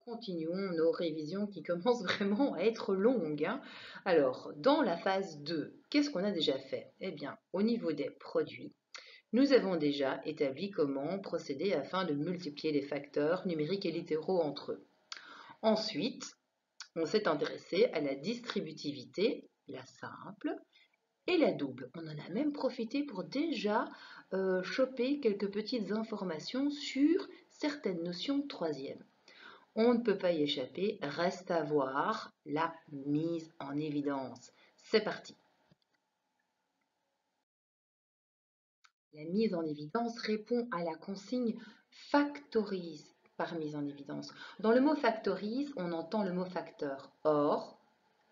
Continuons nos révisions qui commencent vraiment à être longues, hein. Alors, dans la phase 2, qu'est-ce qu'on a déjà fait? Eh bien, au niveau des produits, nous avons déjà établi comment procéder afin de multiplier les facteurs numériques et littéraux entre eux. Ensuite, on s'est intéressé à la distributivité, la simple et la double. On en a même profité pour déjà choper quelques petites informations sur certaines notions de troisième. On ne peut pas y échapper, reste à voir la mise en évidence. C'est parti. La mise en évidence répond à la consigne factorise par mise en évidence. Dans le mot factorise, on entend le mot facteur. Or,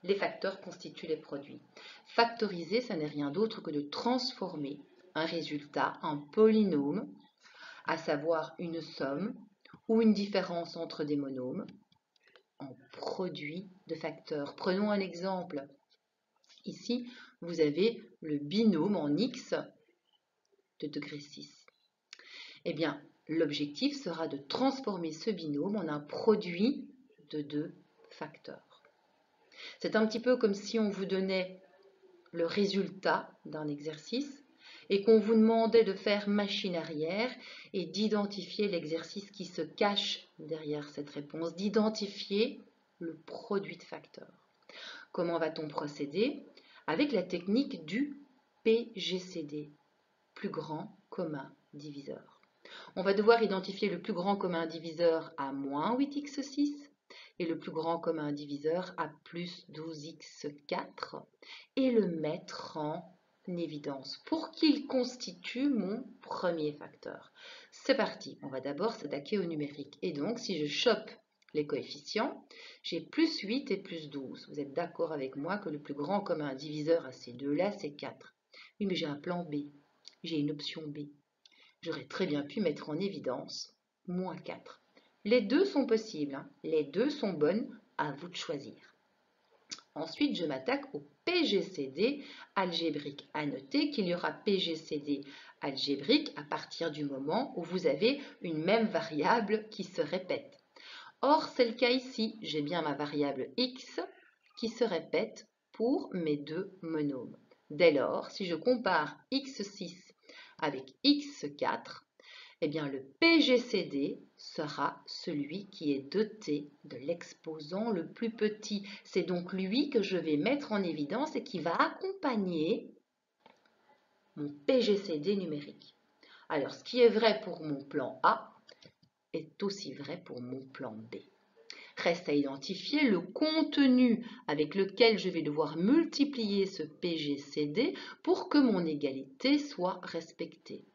les facteurs constituent les produits. Factoriser, ça n'est rien d'autre que de transformer un résultat, un polynôme, à savoir une somme ou une différence entre des monômes, en produit de facteurs. Prenons un exemple. Ici, vous avez le binôme en x de degré 6. Eh bien, l'objectif sera de transformer ce binôme en un produit de deux facteurs. C'est un petit peu comme si on vous donnait le résultat d'un exercice et qu'on vous demandait de faire machine arrière et d'identifier l'exercice qui se cache derrière cette réponse, d'identifier le produit de facteurs. Comment va-t-on procéder? Avec la technique du PGCD, plus grand commun diviseur. On va devoir identifier le plus grand commun diviseur à moins 8x6 et le plus grand commun diviseur à plus 12x4 et le mettre en évidence pour qu'il constitue mon premier facteur. C'est parti, on va d'abord s'attaquer au numérique. Et donc, si je chope les coefficients, j'ai plus 8 et plus 12. Vous êtes d'accord avec moi que le plus grand commun diviseur à ces deux-là, c'est 4. Oui, mais j'ai un plan B, j'ai une option B. J'aurais très bien pu mettre en évidence moins 4. Les deux sont possibles, hein. Les deux sont bonnes, à vous de choisir. Ensuite, je m'attaque au PGCD algébrique. À noter qu'il y aura PGCD algébrique à partir du moment où vous avez une même variable qui se répète. Or, c'est le cas ici. J'ai bien ma variable x qui se répète pour mes deux monômes. Dès lors, si je compare x6 avec x4, eh bien le PGCD sera celui qui est doté de l'exposant le plus petit. C'est donc lui que je vais mettre en évidence et qui va accompagner mon PGCD numérique. Alors, ce qui est vrai pour mon plan A est aussi vrai pour mon plan B. Reste à identifier le contenu avec lequel je vais devoir multiplier ce PGCD pour que mon égalité soit respectée.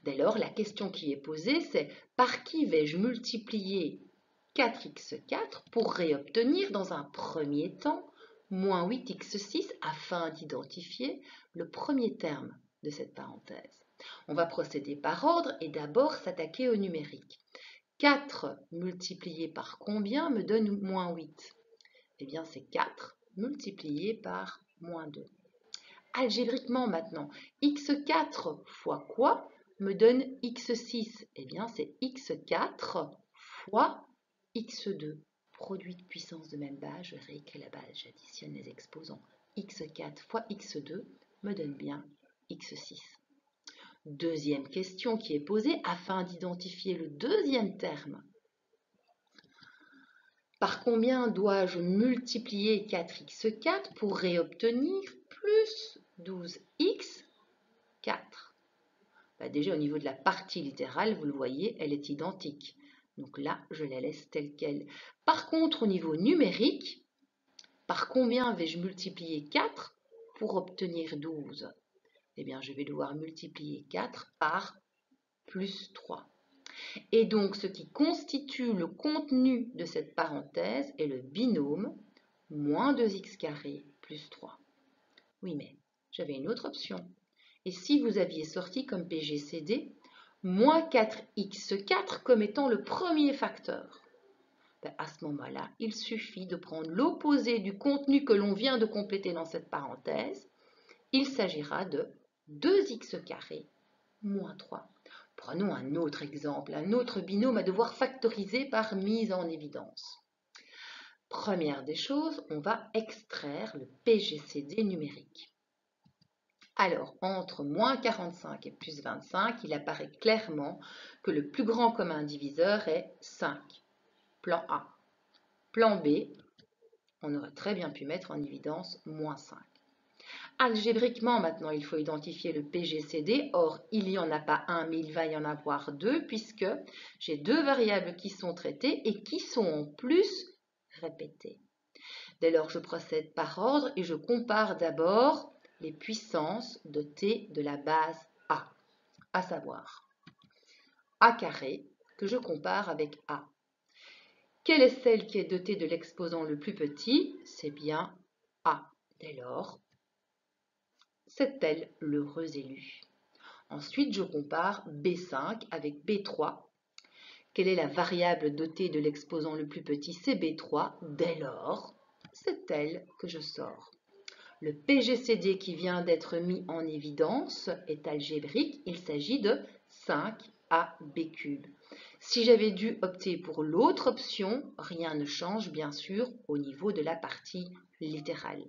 Dès lors, la question qui est posée, c'est par qui vais-je multiplier 4x4 pour réobtenir dans un premier temps moins 8x6 afin d'identifier le premier terme de cette parenthèse. On va procéder par ordre et d'abord s'attaquer au numérique. 4 multiplié par combien me donne moins 8? Eh bien, c'est 4 multiplié par moins 2. Algébriquement maintenant, x4 fois quoi me donne x6? Eh bien, c'est x4 fois x2. Produit de puissance de même base, je réécris la base, j'additionne les exposants. x4 fois x2 me donne bien x6. Deuxième question qui est posée afin d'identifier le deuxième terme. Par combien dois-je multiplier 4x4 pour réobtenir plus 12x4? Déjà au niveau de la partie littérale, vous le voyez, elle est identique. Donc là, je la laisse telle qu'elle. Par contre, au niveau numérique, par combien vais-je multiplier 4 pour obtenir 12? Eh bien, je vais devoir multiplier 4 par plus 3. Et donc, ce qui constitue le contenu de cette parenthèse est le binôme moins 2x carré plus 3. Oui, mais j'avais une autre option. Et si vous aviez sorti comme PGCD moins 4x4 comme étant le premier facteur, à ce moment-là, il suffit de prendre l'opposé du contenu que l'on vient de compléter dans cette parenthèse. Il s'agira de 2x carré moins 3. Prenons un autre exemple, un autre binôme à devoir factoriser par mise en évidence. Première des choses, on va extraire le PGCD numérique. Alors, entre moins 45 et plus 25, il apparaît clairement que le plus grand commun diviseur est 5. Plan A. Plan B, on aurait très bien pu mettre en évidence moins 5. Algébriquement, maintenant, il faut identifier le PGCD. Or, il n'y en a pas un, mais il va y en avoir deux, puisque j'ai deux variables qui sont traitées et qui sont en plus répétées. Dès lors, je procède par ordre et je compare d'abord les puissances de t de la base A, à savoir A carré, que je compare avec A. Quelle est celle qui est dotée de l'exposant le plus petit? C'est bien A. Dès lors, c'est elle l'heureux élu. Ensuite, je compare B5 avec B3. Quelle est la variable dotée de l'exposant le plus petit? C'est B3. Dès lors, c'est elle que je sors. Le PGCD qui vient d'être mis en évidence est algébrique. Il s'agit de 5AB3. Si j'avais dû opter pour l'autre option, rien ne change bien sûr au niveau de la partie littérale.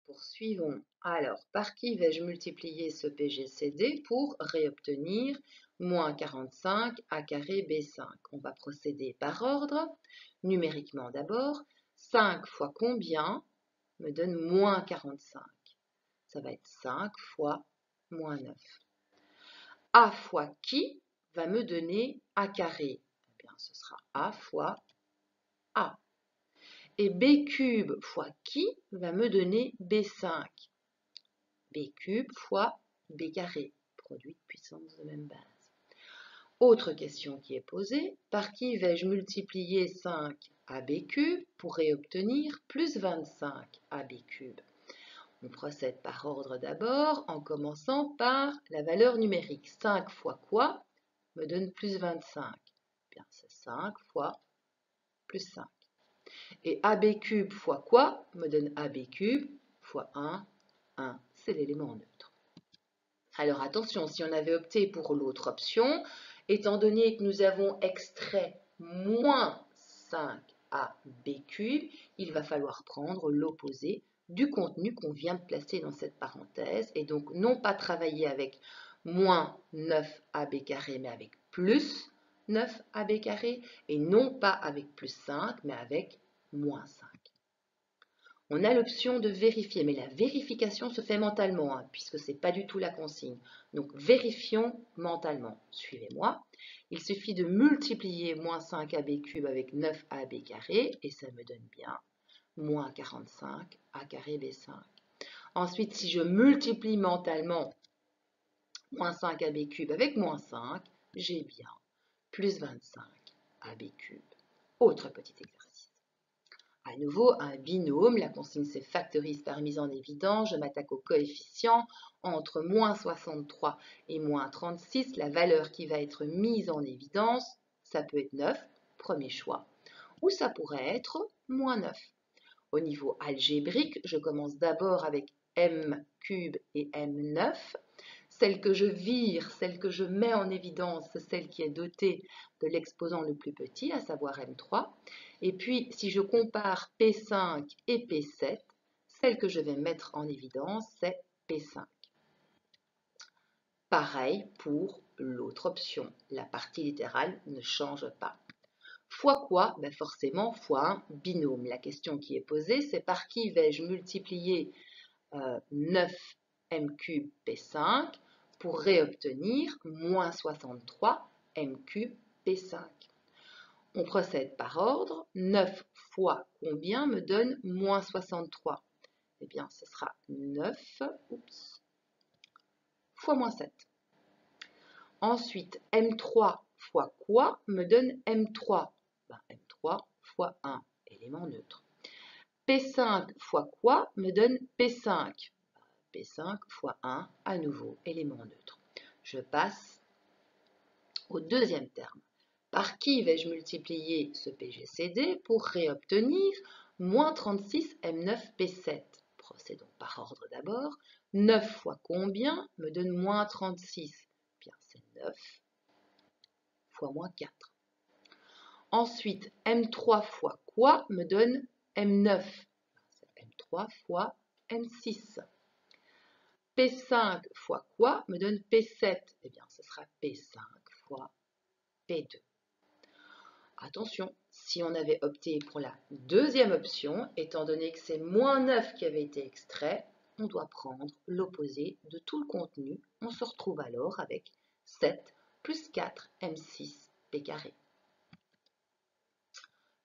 Poursuivons. Alors, par qui vais-je multiplier ce PGCD pour réobtenir moins 45 A carré B5? On va procéder par ordre. Numériquement d'abord, 5 fois combien me donne moins 45? Ça va être 5 fois moins 9. A fois qui va me donner A carré? Eh bien, ce sera A fois A. Et B cube fois qui va me donner B5? B cube fois B carré, produit de puissance de même base. Autre question qui est posée, par qui vais-je multiplier 5 AB cube pour réobtenir plus 25 AB cube? On procède par ordre d'abord en commençant par la valeur numérique. 5 fois quoi me donne plus 25? Bien, c'est 5 fois plus 5. Et AB cube fois quoi me donne AB cube fois 1, 1. C'est l'élément neutre. Alors attention, si on avait opté pour l'autre option, étant donné que nous avons extrait moins 5AB3, il va falloir prendre l'opposé du contenu qu'on vient de placer dans cette parenthèse et donc non pas travailler avec moins 9AB carré mais avec plus 9AB carré et non pas avec plus 5 mais avec moins 5. On a l'option de vérifier, mais la vérification se fait mentalement, puisque ce n'est pas du tout la consigne. Donc, vérifions mentalement. Suivez-moi. Il suffit de multiplier moins 5AB3 avec 9AB carré, et ça me donne bien moins 45 A carré B5. Ensuite, si je multiplie mentalement moins 5AB3 avec moins 5, j'ai bien plus 25 AB3. Autre petit exercice. À nouveau, un binôme, la consigne c'est factorise par mise en évidence, je m'attaque au coefficient entre moins 63 et moins 36, la valeur qui va être mise en évidence, ça peut être 9, premier choix, ou ça pourrait être moins 9. Au niveau algébrique, je commence d'abord avec M cube et M9. Celle que je vire, celle que je mets en évidence, c'est celle qui est dotée de l'exposant le plus petit, à savoir M3. Et puis, si je compare P5 et P7, celle que je vais mettre en évidence, c'est P5. Pareil pour l'autre option. La partie littérale ne change pas. Fois quoi? Ben forcément, fois un binôme. La question qui est posée, c'est par qui vais-je multiplier 9m cube P5 pour réobtenir moins 63 m cube P5. On procède par ordre. 9 fois combien me donne moins 63? Eh bien, ce sera 9 fois moins 7. Ensuite, M3 fois quoi me donne M3? Ben, M3 fois 1, élément neutre. P5 fois quoi me donne P5? P5 fois 1, à nouveau, élément neutre. Je passe au deuxième terme. Par qui vais-je multiplier ce PGCD pour réobtenir moins 36 M9 P7? Procédons par ordre d'abord. 9 fois combien me donne moins 36? Bien, c'est 9 fois moins 4. Ensuite, M3 fois quoi me donne M9? C'est M3 fois M6. P5 fois quoi me donne P7? Eh bien, ce sera P5 fois P2. Attention, si on avait opté pour la deuxième option, étant donné que c'est moins 9 qui avait été extrait, on doit prendre l'opposé de tout le contenu. On se retrouve alors avec 7 plus 4 M6 P carré.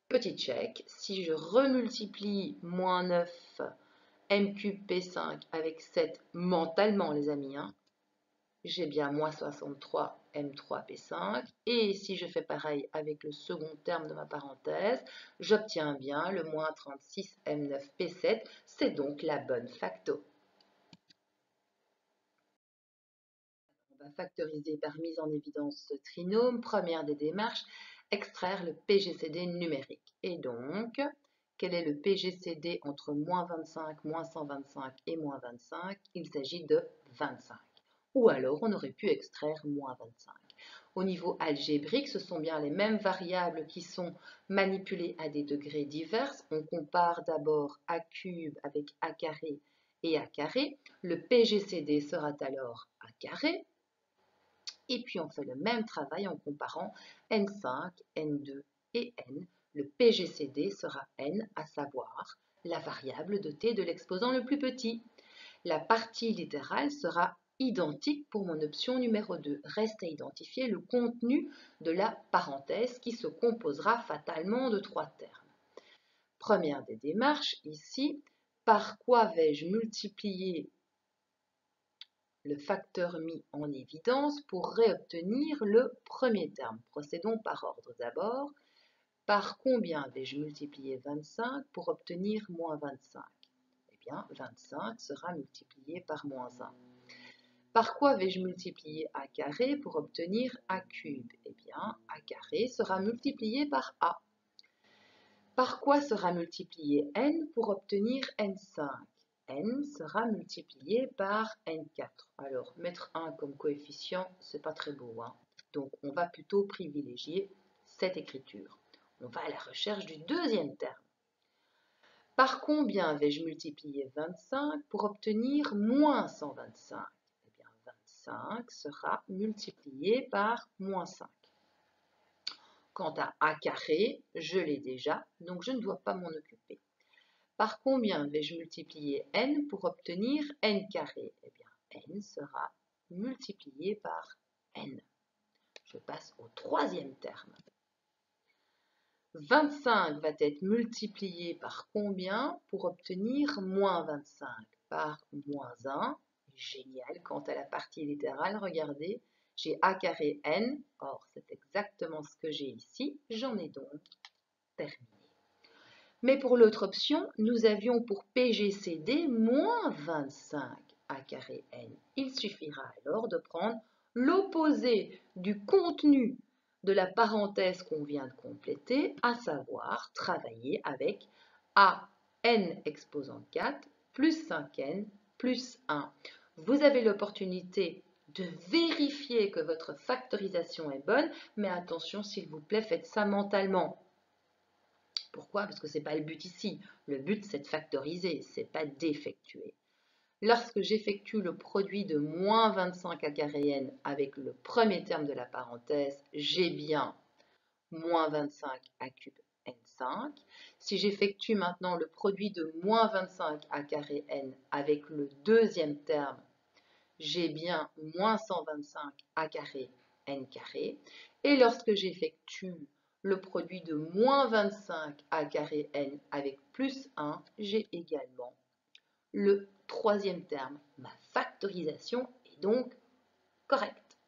Petit check, si je remultiplie moins 9 M cube P5 avec 7 mentalement les amis, j'ai bien moins 63 M3 P5. Et si je fais pareil avec le second terme de ma parenthèse, j'obtiens bien le moins 36 M9 P7. C'est donc la bonne facto. On va factoriser par mise en évidence ce trinôme. Première des démarches, extraire le PGCD numérique. Et donc, quel est le PGCD entre moins 25, moins 125 et moins 25? Il s'agit de 25. Ou alors, on aurait pu extraire moins 25. Au niveau algébrique, ce sont bien les mêmes variables qui sont manipulées à des degrés divers. On compare d'abord A cube avec A carré et A carré. Le PGCD sera alors A carré. Et puis on fait le même travail en comparant N5, N2 et N. Le PGCD sera N, à savoir la variable de t de l'exposant le plus petit. La partie littérale sera identique pour mon option numéro 2. Reste à identifier le contenu de la parenthèse qui se composera fatalement de 3 termes. Première des démarches, ici, par quoi vais-je multiplier le facteur mis en évidence pour réobtenir le premier terme? Procédons par ordre d'abord. Par combien vais-je multiplier 25 pour obtenir moins 25? Eh bien, 25 sera multiplié par moins 1. Par quoi vais-je multiplier A carré pour obtenir A cube? Eh bien, A carré sera multiplié par A. Par quoi sera multiplié N pour obtenir N5? N sera multiplié par N4. Alors, mettre 1 comme coefficient, c'est pas très beau, Donc, on va plutôt privilégier cette écriture. On va à la recherche du deuxième terme. Par combien vais-je multiplier 25 pour obtenir moins 125? Eh bien, 25 sera multiplié par moins 5. Quant à A carré, je l'ai déjà, donc je ne dois pas m'en occuper. Par combien vais-je multiplier N pour obtenir N carré? Eh bien, N sera multiplié par N. Je passe au troisième terme. 25 va être multiplié par combien pour obtenir moins 25? Par moins 1. Génial. Quant à la partie littérale, regardez, j'ai A carré N. Or, c'est exactement ce que j'ai ici. J'en ai donc terminé. Mais pour l'autre option, nous avions pour PGCD moins 25 A carré N. Il suffira alors de prendre l'opposé du contenu de la parenthèse qu'on vient de compléter, à savoir travailler avec AN exposant 4 plus 5N plus 1. Vous avez l'opportunité de vérifier que votre factorisation est bonne, mais attention s'il vous plaît, faites ça mentalement. Pourquoi? Parce que ce n'est pas le but ici. Le but, c'est de factoriser, ce n'est pas d'effectuer. Lorsque j'effectue le produit de moins 25 A carré N avec le premier terme de la parenthèse, j'ai bien moins 25 A cube N5. Si j'effectue maintenant le produit de moins 25 A carré N avec le deuxième terme, j'ai bien moins 125 A carré N carré. Et lorsque j'effectue le produit de moins 25 A carré N avec plus 1, j'ai également le troisième terme. Ma factorisation est donc correcte.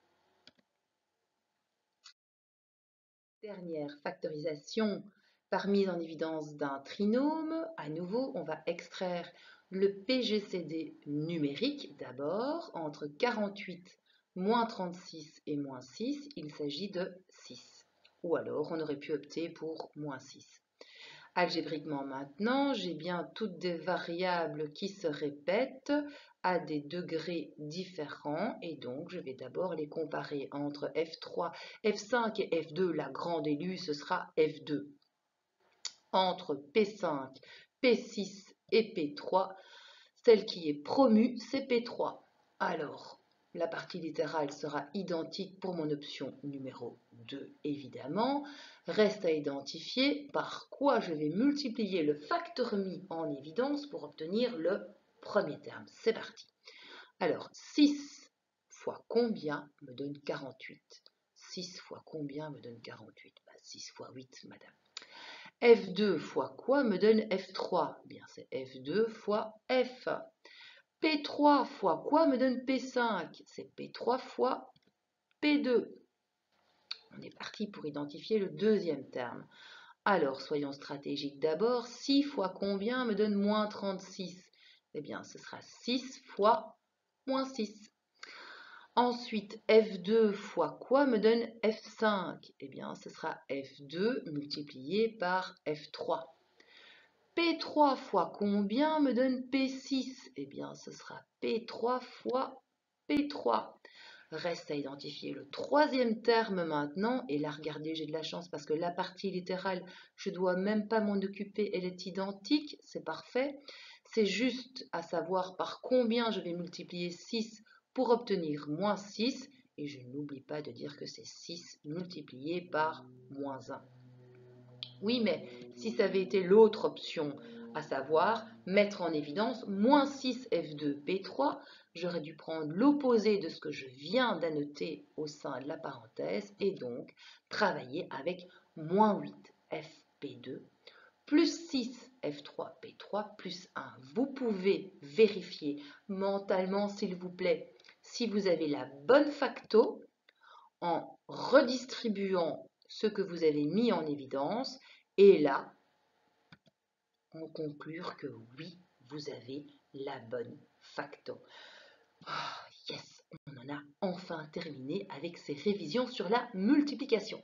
Dernière factorisation par mise en évidence d'un trinôme. À nouveau, on va extraire le PGCD numérique d'abord. Entre 48, moins 36 et moins 6, il s'agit de 6. Ou alors, on aurait pu opter pour moins 6. Algébriquement maintenant, j'ai bien toutes des variables qui se répètent à des degrés différents et donc je vais d'abord les comparer entre F3, F5 et F2. La grande élue, ce sera F2. Entre P5, P6 et P3, celle qui est promue, c'est P3. Alors, la partie littérale sera identique pour mon option numéro 2, évidemment. Reste à identifier par quoi je vais multiplier le facteur mis en évidence pour obtenir le premier terme. C'est parti. Alors, 6 fois combien me donne 48? 6 fois combien me donne 48? 6 fois 8, madame. F2 fois quoi me donne F3? Eh bien, c'est F2 fois F. P3 fois quoi me donne P5? C'est P3 fois P2. On est parti pour identifier le deuxième terme. Alors, soyons stratégiques d'abord. 6 fois combien me donne moins 36? Eh bien, ce sera 6 fois moins 6. Ensuite, F2 fois quoi me donne F5? Eh bien, ce sera F2 multiplié par F3. P3 fois combien me donne P6? Eh bien, ce sera P3 fois P3. Reste à identifier le troisième terme maintenant. Et là, regardez, j'ai de la chance parce que la partie littérale, je ne dois même pas m'en occuper. Elle est identique, c'est parfait. C'est juste à savoir par combien je vais multiplier 6 pour obtenir moins 6. Et je n'oublie pas de dire que c'est 6 multiplié par moins 1. Oui, mais si ça avait été l'autre option, à savoir mettre en évidence moins 6 F2 P3, j'aurais dû prendre l'opposé de ce que je viens d'annoter au sein de la parenthèse et donc travailler avec moins 8 FP2 plus 6 F3 P3 plus 1. Vous pouvez vérifier mentalement, s'il vous plaît, si vous avez la bonne facto en redistribuant ce que vous avez mis en évidence et là, on conclure que oui, vous avez la bonne facto. Oh, yes, on en a enfin terminé avec ces révisions sur la multiplication.